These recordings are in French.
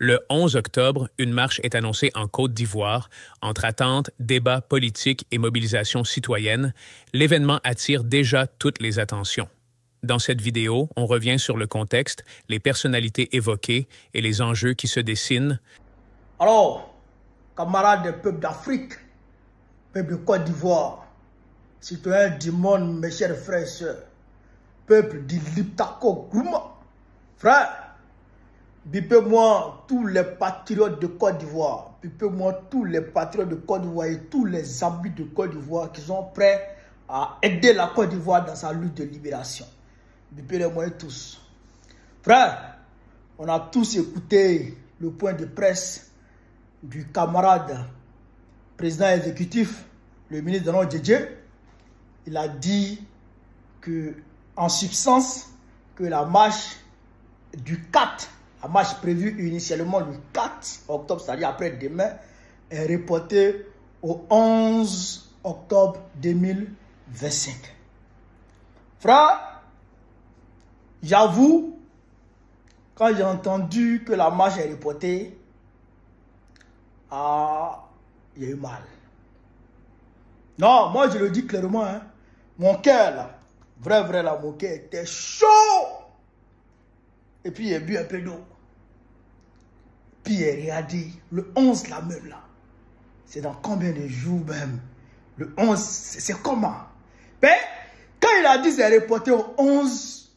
Le 11 octobre, une marche est annoncée en Côte d'Ivoire. Entre attentes, débats politiques et mobilisation citoyenne, l'événement attire déjà toutes les attentions. Dans cette vidéo, on revient sur le contexte, les personnalités évoquées et les enjeux qui se dessinent. Alors, camarades des peuples d'Afrique, peuple de Côte d'Ivoire, citoyens du monde, mes chers frères et sœurs, peuple du Liptako Gouma, frère, bipez-moi tous les patriotes de Côte d'Ivoire, bipez-moi tous les patriotes de Côte d'Ivoire et tous les amis de Côte d'Ivoire qui sont prêts à aider la Côte d'Ivoire dans sa lutte de libération. Bipez-les-moi tous. Frère, on a tous écouté le point de presse du camarade président exécutif, le ministre de l'Ordre Djedje. Il a dit que, en substance, que la marche du 4, la marche prévue initialement le 4 octobre, c'est-à-dire après-demain, est reportée au 11 octobre 2025. Frère, j'avoue, quand j'ai entendu que la marche est reportée, il y a eu mal. Non, moi je le dis clairement, hein, mon cœur là, vrai là, mon cœur était chaud. Et puis il a bu un peu d'eau. Puis il a regardé, le 11 là même là, c'est dans combien de jours même? Le 11, c'est comment? Mais quand il a dit c'est reporté au 11,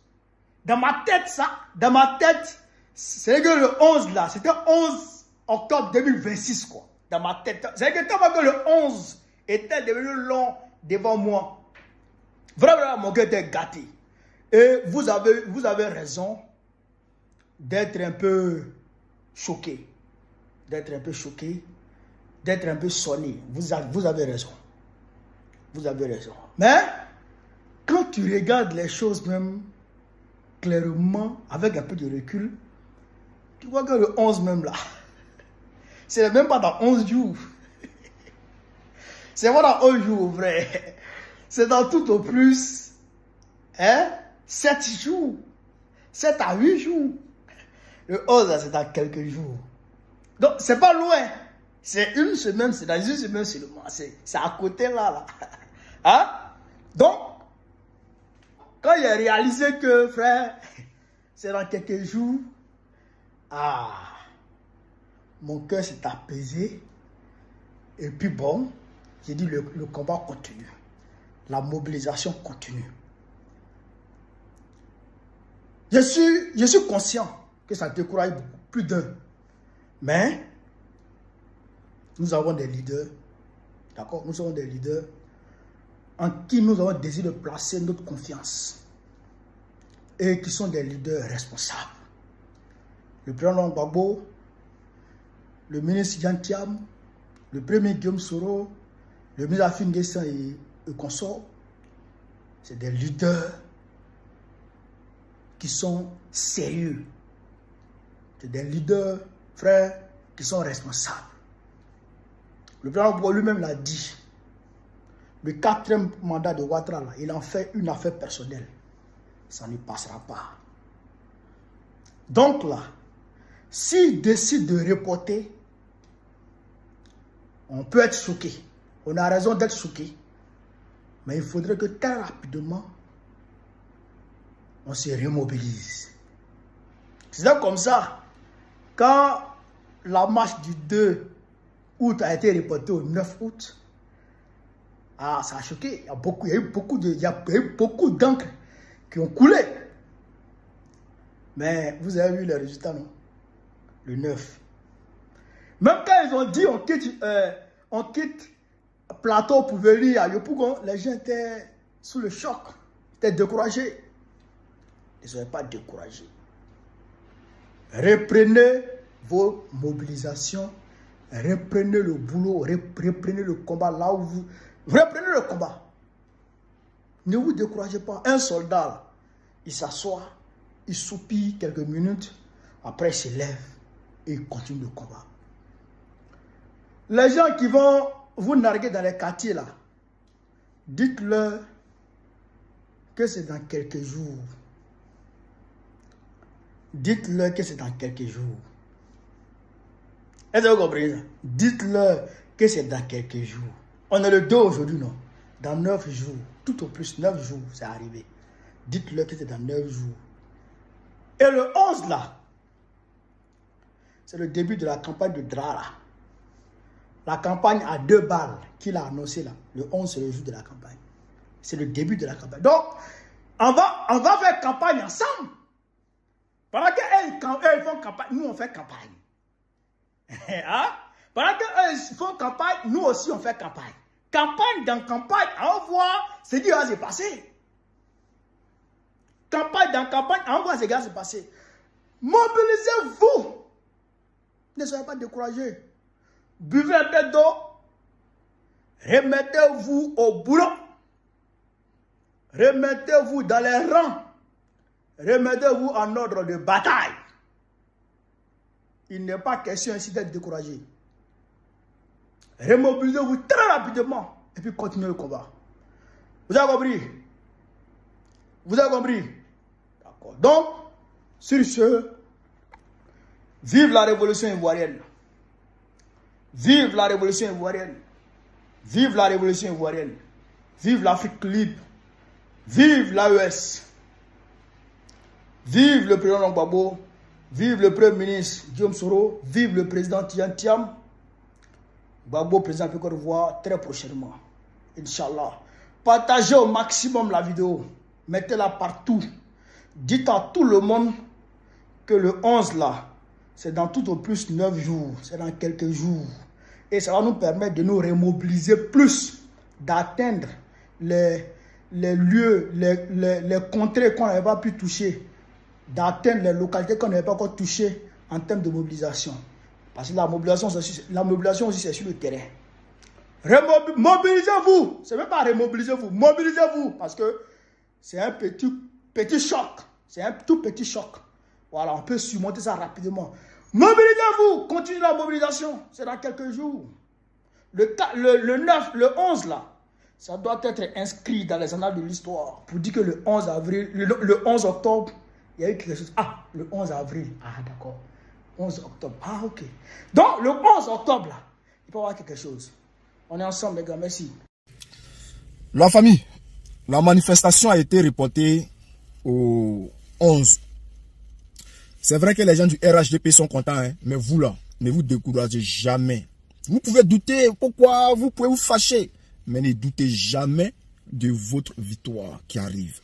dans ma tête ça, dans ma tête, c'est que le 11 là, c'était 11 octobre 2026 quoi. Dans ma tête, c'est que tant que le 11 était devenu long devant moi, vraiment mon cœur était gâté. Et vous avez raison d'être un peu choqué, d'être un peu choqué, d'être un peu sonné. Vous avez raison. Vous avez raison. Mais quand tu regardes les choses même clairement, avec un peu de recul, tu vois que le 11 même là, c'est même pas dans 11 jours. C'est pas dans 11 jours, vrai. C'est dans tout au plus 7 jours. 7 à 8 jours. Le 11, c'est dans quelques jours. Donc, c'est pas loin. C'est une semaine, c'est dans une semaine seulement. C'est à côté là. Hein? Donc, quand il a réalisé que, frère, c'est dans quelques jours, mon cœur s'est apaisé. Et puis bon, j'ai dit le combat continue. La mobilisation continue. Je suis conscient que ça décourage beaucoup, plus d'un. Mais, nous avons des leaders, d'accord? Nous avons des leaders en qui nous avons le désir de placer notre confiance. Et qui sont des leaders responsables. Le président Gbagbo, le ministre Yan Thiam, le premier Guillaume Soro, le ministre Afin Guessan et consorts, c'est des leaders qui sont sérieux. C'est des leaders, frères, qui sont responsables. Le président Gbagbo lui-même l'a dit. Le 4e mandat de Ouattara, là, il en fait une affaire personnelle. Ça ne passera pas. Donc là, s'il décide de reporter, on peut être choqué. On a raison d'être choqué. Mais il faudrait que très rapidement, on se remobilise. C'est comme ça. Quand la marche du 2 août a été reportée au 9 août, ça a choqué. Il y a eu beaucoup d'encre qui ont coulé. Mais vous avez vu les résultats, non? Le 9. Même quand ils ont dit on quitte plateau pour venir à Yopougon, les gens étaient sous le choc, étaient découragés. Ils ne soyez pas découragés. Reprenez vos mobilisations, reprenez le boulot, reprenez le combat là où vous... Reprenez le combat. Ne vous découragez pas. Un soldat, là, il s'assoit, il soupire quelques minutes, après il se lève et il continue le combat. Les gens qui vont vous narguer dans les quartiers là, dites-leur que c'est dans quelques jours. Dites-leur que c'est dans quelques jours. Est-ce que vous comprenez ça? Dites-leur que c'est dans quelques jours. On est le 2 aujourd'hui, non? Dans 9 jours, tout au plus 9 jours, c'est arrivé. Dites-leur que c'est dans 9 jours. Et le 11 là, c'est le début de la campagne de Drara. La campagne à 2 balles qu'il a annoncé là. Le 11, c'est le jour de la campagne. C'est le début de la campagne. Donc, on va faire campagne ensemble. Pendant qu'eux font campagne, nous on fait campagne. Hein? Pendant qu'eux font campagne, nous aussi on fait campagne. Campagne dans campagne, on voit ce qui va se passer. Campagne dans campagne, on voit ce qui va se passer. Mobilisez-vous. Ne soyez pas découragés. Buvez un peu d'eau. Remettez-vous au boulot. Remettez-vous dans les rangs. Remettez-vous en ordre de bataille. Il n'est pas question ici d'être découragé. Remobilisez-vous très rapidement et puis continuez le combat. Vous avez compris? Vous avez compris? D'accord. Donc, sur ce, vive la révolution ivoirienne. Vive la révolution ivoirienne. Vive la révolution ivoirienne. Vive l'Afrique libre. Vive l'AES. Vive le président Gbagbo. Vive le premier ministre Guillaume Soro. Vive le président Tian Tiam. Gbagbo, président de Côte d'Ivoire, très prochainement. Inch'Allah. Partagez au maximum la vidéo. Mettez-la partout. Dites à tout le monde que le 11 là, c'est dans tout au plus 9 jours. C'est dans quelques jours. Et ça va nous permettre de nous remobiliser plus, d'atteindre les lieux, les contrées qu'on n'avait pas pu toucher, d'atteindre les localités qu'on n'avait pas encore touchées en termes de mobilisation. Parce que la mobilisation aussi, c'est sur le terrain. Mobilisez-vous. Ce n'est même pas remobilisez-vous. Mobilisez-vous. Parce que c'est un petit choc. C'est un tout petit choc. Voilà, on peut surmonter ça rapidement. Mobilisez-vous. Continuez la mobilisation. C'est dans quelques jours. Le 9, le 11 là, ça doit être inscrit dans les annales de l'histoire. Pour dire que le 11 avril, le 11 octobre, il y a eu quelque chose. Ah, le 11 avril. Ah, d'accord. 11 octobre. Ah, ok. Donc, le 11 octobre, là, il peut y avoir quelque chose. On est ensemble, les gars. Merci. La famille, la manifestation a été reportée au 11. C'est vrai que les gens du RHDP sont contents, hein, mais vous là, ne vous découragez jamais. Vous pouvez douter, pourquoi vous pouvez vous fâcher, mais ne doutez jamais de votre victoire qui arrive.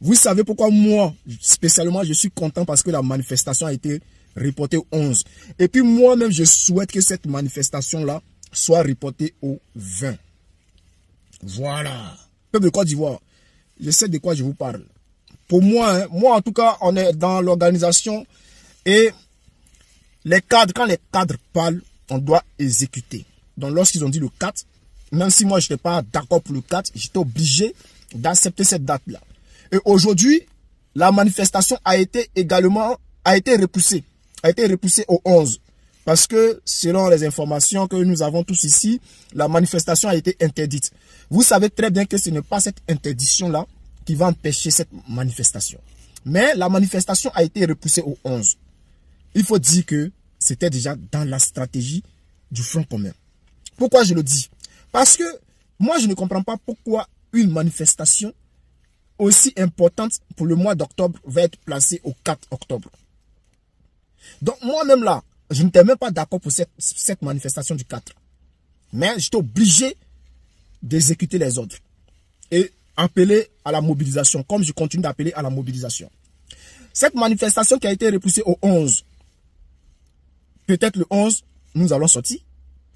Vous savez pourquoi moi, spécialement, je suis content parce que la manifestation a été reportée au 11. Et puis moi-même, je souhaite que cette manifestation-là soit reportée au 20. Voilà. Peuple de Côte d'Ivoire, je sais de quoi je vous parle. Pour moi, hein, moi en tout cas, on est dans l'organisation et les cadres, quand les cadres parlent, on doit exécuter. Donc lorsqu'ils ont dit le 4, même si moi je n'étais pas d'accord pour le 4, j'étais obligé d'accepter cette date-là. Et aujourd'hui, la manifestation a été repoussée. A été repoussée au 11. Parce que selon les informations que nous avons tous ici, la manifestation a été interdite. Vous savez très bien que ce n'est pas cette interdiction-là qui va empêcher cette manifestation. Mais la manifestation a été repoussée au 11. Il faut dire que c'était déjà dans la stratégie du Front commun. Pourquoi je le dis? Parce que moi, je ne comprends pas pourquoi une manifestation aussi importante pour le mois d'octobre va être placée au 4 octobre. Donc moi-même là, je n'étais même pas d'accord pour cette manifestation du 4. Mais j'étais obligé d'exécuter les ordres et appeler à la mobilisation, comme je continue d'appeler à la mobilisation. Cette manifestation qui a été repoussée au 11, peut-être le 11, nous allons sortir.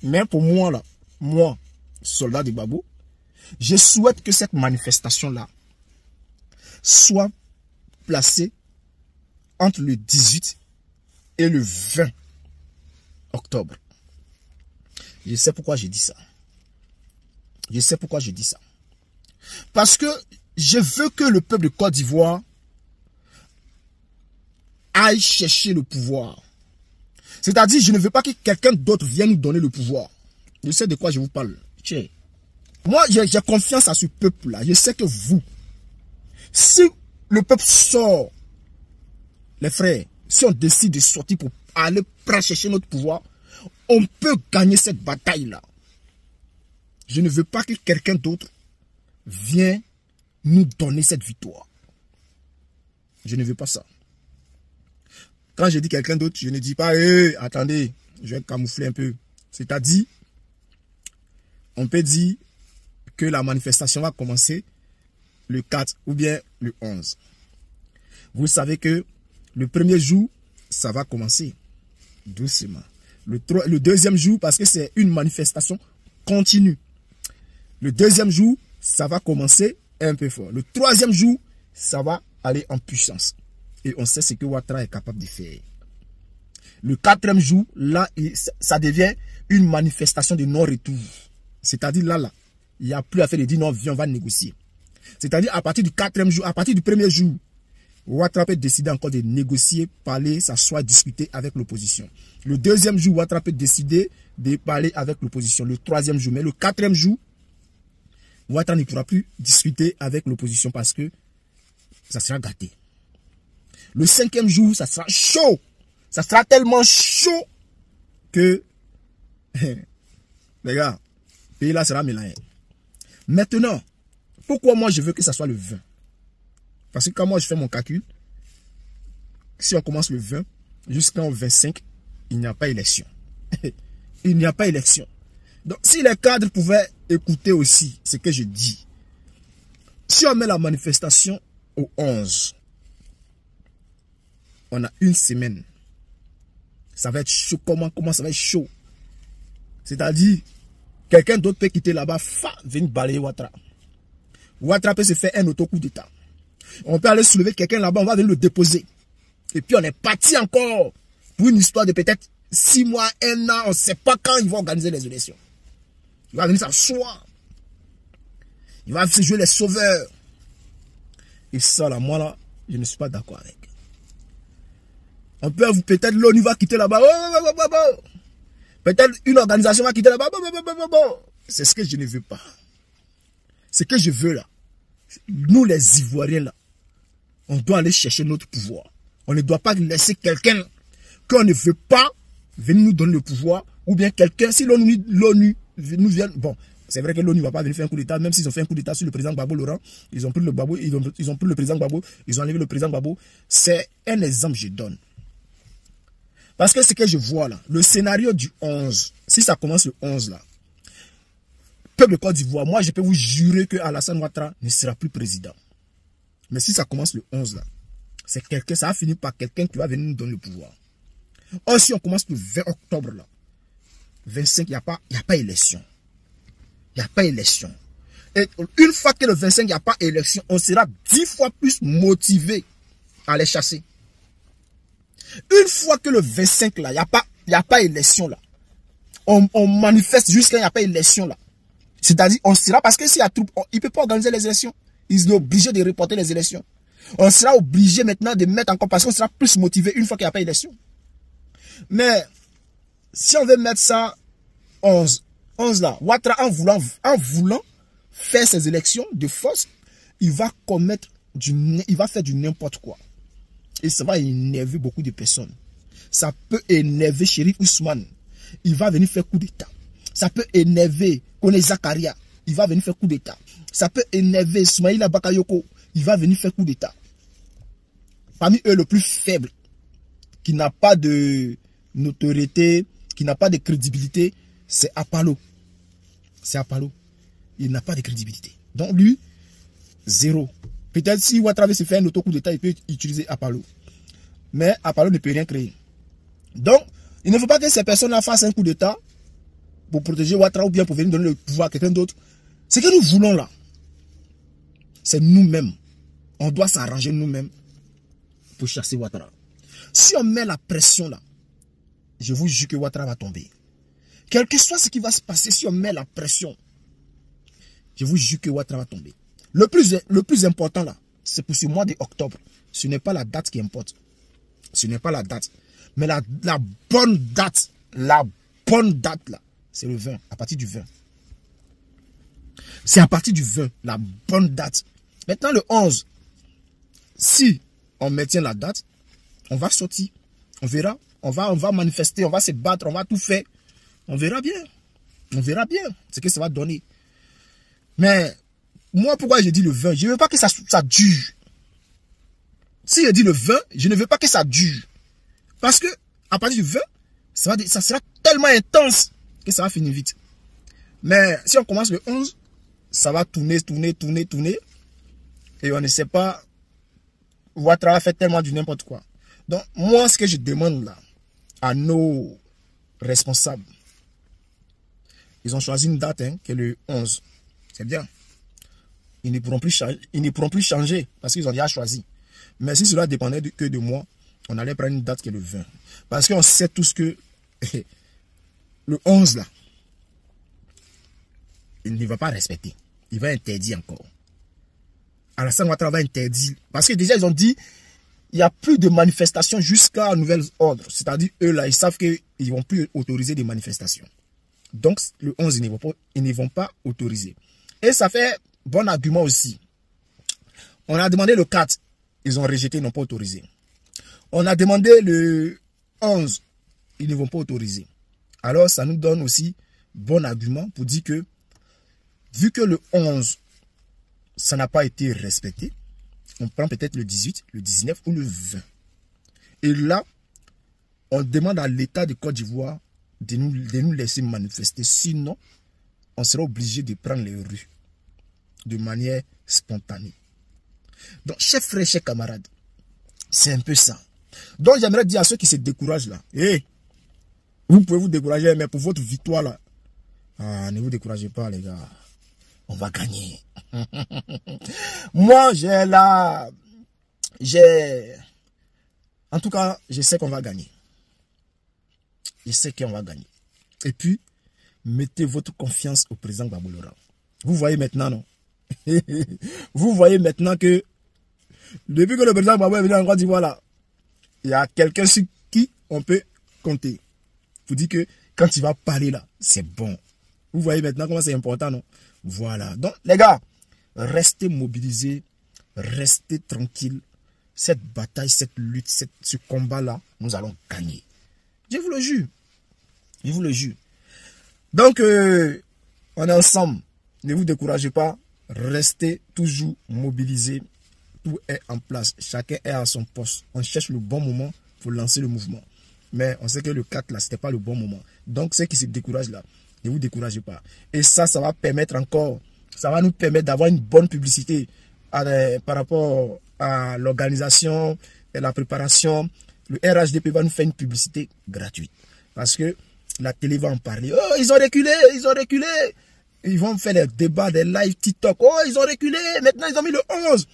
Mais pour moi, là, moi, soldat de Gbagbo, je souhaite que cette manifestation-là soit placée entre le 18 et le 20 octobre. Je sais pourquoi je dis ça. Je sais pourquoi je dis ça. Parce que je veux que le peuple de Côte d'Ivoire aille chercher le pouvoir. C'est-à-dire, je ne veux pas que quelqu'un d'autre vienne nous donner le pouvoir. Je sais de quoi je vous parle. Moi, j'ai confiance à ce peuple-là. Je sais que vous, si le peuple sort, les frères, si on décide de sortir pour aller chercher notre pouvoir, on peut gagner cette bataille-là. Je ne veux pas que quelqu'un d'autre vienne nous donner cette victoire. Je ne veux pas ça. Quand je dis quelqu'un d'autre, je ne dis pas, attendez, je vais camoufler un peu. C'est-à-dire, on peut dire que la manifestation va commencer le 4 ou bien le 11. Vous savez que le premier jour, ça va commencer doucement. Le deuxième jour, parce que c'est une manifestation continue. Le deuxième jour, ça va commencer un peu fort. Le troisième jour, ça va aller en puissance. Et on sait ce que Ouattara est capable de faire. Le quatrième jour, là, ça devient une manifestation de non-retour. C'est-à-dire là, il n'y a plus à faire de dire non, viens, on va négocier. C'est-à-dire à partir du quatrième jour, à partir du premier jour, Ouattara peut décider encore de négocier, parler, s'asseoir, discuter avec l'opposition. Le deuxième jour, Ouattara peut décider de parler avec l'opposition. Le troisième jour, mais le quatrième jour, Ouattara ne pourra plus discuter avec l'opposition parce que ça sera gâté. Le cinquième jour, ça sera chaud. Ça sera tellement chaud que, les gars, le pays là sera mélangé. Maintenant, pourquoi moi je veux que ça soit le 20? Parce que quand moi je fais mon calcul, si on commence le 20 jusqu'en 25, il n'y a pas élection. Il n'y a pas élection. Donc si les cadres pouvaient écouter aussi ce que je dis, si on met la manifestation au 11, on a une semaine. Ça va être chaud. Comment ça va être chaud? C'est-à-dire, quelqu'un d'autre peut quitter là-bas, venir balayer Ouattara. Ouattara peut se faire un auto-coup d'État. On peut aller soulever quelqu'un là-bas, on va venir le déposer. Et puis on est parti encore pour une histoire de peut-être 6 mois, 1 an, on ne sait pas quand ils vont organiser les élections. Il va venir s'asseoir. Il va se jouer les sauveurs. Et ça là, moi là, je ne suis pas d'accord avec. On peut peut-être l'ONU va quitter là-bas. Peut-être une organisation va quitter là-bas. C'est ce que je ne veux pas. Ce que je veux là. Nous les Ivoiriens là, on doit aller chercher notre pouvoir. On ne doit pas laisser quelqu'un qu'on ne veut pas venir nous donner le pouvoir. Ou bien quelqu'un, si l'ONU nous vient... Bon, c'est vrai que l'ONU ne va pas venir faire un coup d'État, même s'ils ont fait un coup d'État sur le président Gbagbo Laurent. Ils ont pris le Gbagbo, ils ont pris le président Gbagbo, ils ont enlevé le président Gbagbo. C'est un exemple que je donne. Parce que ce que je vois là, le scénario du 11, si ça commence le 11 là, peuple de Côte d'Ivoire, moi je peux vous jurer que Alassane Ouattara ne sera plus président. Mais si ça commence le 11 là, c'est quelqu'un, ça va finir par quelqu'un qui va venir nous donner le pouvoir. Or si on commence le 20 octobre là, 25, il n'y a pas élection. Il n'y a pas élection. Et une fois que le 25, il n'y a pas élection, on sera 10 fois plus motivé à les chasser. Une fois que le 25 là, il n'y a pas élection là, on manifeste jusqu'à il n'y a pas élection là. C'est-à-dire, on sera, parce que s'il y a troupe, il ne peut pas organiser les élections. Ils sont obligés de reporter les élections. On sera obligé maintenant de mettre encore, parce qu'on sera plus motivé une fois qu'il n'y a pas élection. Mais, si on veut mettre ça 11 là, Ouattara en voulant faire ces élections de force, il va faire du n'importe quoi. Et ça va énerver beaucoup de personnes. Ça peut énerver Chérif Ousmane. Il va venir faire coup d'État. Ça peut énerver Kone Zakaria. Il va venir faire coup d'État. Ça peut énerver Soumaïla Bakayoko. Il va venir faire coup d'État. Parmi eux, le plus faible, qui n'a pas de notoriété, qui n'a pas de crédibilité, c'est Apalo. C'est Apalo. Il n'a pas de crédibilité. Donc lui, zéro. Peut-être si Ouattara se fait un auto-coup d'État, il peut utiliser Apalo. Mais Apalo ne peut rien créer. Donc, il ne faut pas que ces personnes-là fassent un coup d'État pour protéger Ouattara ou bien pour venir donner le pouvoir à quelqu'un d'autre. Ce que nous voulons là, c'est nous-mêmes. On doit s'arranger nous-mêmes pour chasser Ouattara. Si on met la pression là, je vous jure que Ouattara va tomber. Quel que soit ce qui va se passer, si on met la pression, je vous jure que Ouattara va tomber. Le plus important là, c'est pour ce mois d'octobre. Ce n'est pas la date qui importe. Ce n'est pas la date. Mais la bonne date là, c'est le 20, à partir du 20. C'est à partir du 20, la bonne date. Maintenant le 11, si on maintient la date, on va sortir. On verra, on va manifester, on va se battre, on va tout faire On verra bien. On verra bien ce que ça va donner. Mais, moi, pourquoi j'ai dit le 20? Je ne veux pas que ça dure. Si je dis le 20, je ne veux pas que ça dure. Parce que, à partir du 20, ça sera tellement intense que ça va finir vite. Mais, si on commence le 11, ça va tourner. Et on ne sait pas. Ouattara va faire tellement du n'importe quoi. Donc, moi, ce que je demande là, à nos responsables, ils ont choisi une date, hein, qui est le 11. C'est bien. Ils ne pourront plus changer parce qu'ils ont déjà choisi. Mais si cela dépendait que de moi, on allait prendre une date qui est le 20. Parce qu'on sait tous que le 11 là, il ne va pas respecter. Il va interdire encore. Alassane Ouattara va interdire. Parce que déjà, ils ont dit, il n'y a plus de manifestations jusqu'à nouvel ordre. C'est-à-dire, eux là, ils savent qu'ils ne vont plus autoriser des manifestations. Donc, le 11, ils ne vont pas autoriser. Et ça fait bon argument aussi. On a demandé le 4, ils ont rejeté, ils n'ont pas autorisé. On a demandé le 11, ils ne vont pas autoriser. Alors, ça nous donne aussi bon argument pour dire que, vu que le 11, ça n'a pas été respecté, on prend peut-être le 18, le 19 ou le 20. Et là, on demande à l'État de Côte d'Ivoire de nous laisser manifester. Sinon, on sera obligé de prendre les rues de manière spontanée. Donc, chers frères, chers camarades, c'est un peu ça. Donc, j'aimerais dire à ceux qui se découragent là, hey, vous pouvez vous décourager, mais pour votre victoire là, ne vous découragez pas les gars. On va gagner. Moi, en tout cas, je sais qu'on va gagner. Je sais qu'on va gagner. Et puis, mettez votre confiance au président Gbagbo Laurent. Vous voyez maintenant, non? Vous voyez maintenant que, depuis que le président Gbagbo est venu en Côte d'Ivoire, là, il y a quelqu'un sur qui on peut compter. Vous dites que quand il va parler là, c'est bon. Vous voyez maintenant comment c'est important, non? Voilà. Donc, les gars, restez mobilisés, restez tranquilles. Cette bataille, cette lutte, ce combat-là, nous allons gagner. Je vous le jure. Je vous le jure. Donc, on est ensemble. Ne vous découragez pas. Restez toujours mobilisés. Tout est en place. Chacun est à son poste. On cherche le bon moment pour lancer le mouvement. Mais on sait que le 4, là, ce n'était pas le bon moment. Donc, ceux qui se découragent là, ne vous découragez pas. Et ça va permettre encore, ça va nous permettre d'avoir une bonne publicité par rapport à l'organisation et la préparation. Le RHDP va nous faire une publicité gratuite. Parce que la télé va en parler. Oh, ils ont reculé, ils ont reculé. Ils vont faire des débats, des lives TikTok. Oh, ils ont reculé. Maintenant, ils ont mis le 11.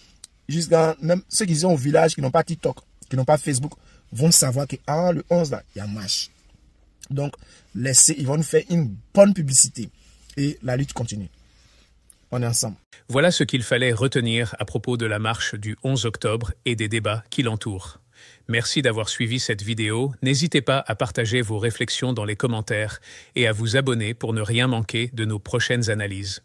Jusqu'à même ceux qui sont au village, qui n'ont pas TikTok, qui n'ont pas Facebook, vont savoir que le 11, là, il y a marche. Donc, ils vont nous faire une bonne publicité. Et la lutte continue. On est ensemble. Voilà ce qu'il fallait retenir à propos de la marche du 11 octobre et des débats qui l'entourent. Merci d'avoir suivi cette vidéo. N'hésitez pas à partager vos réflexions dans les commentaires et à vous abonner pour ne rien manquer de nos prochaines analyses.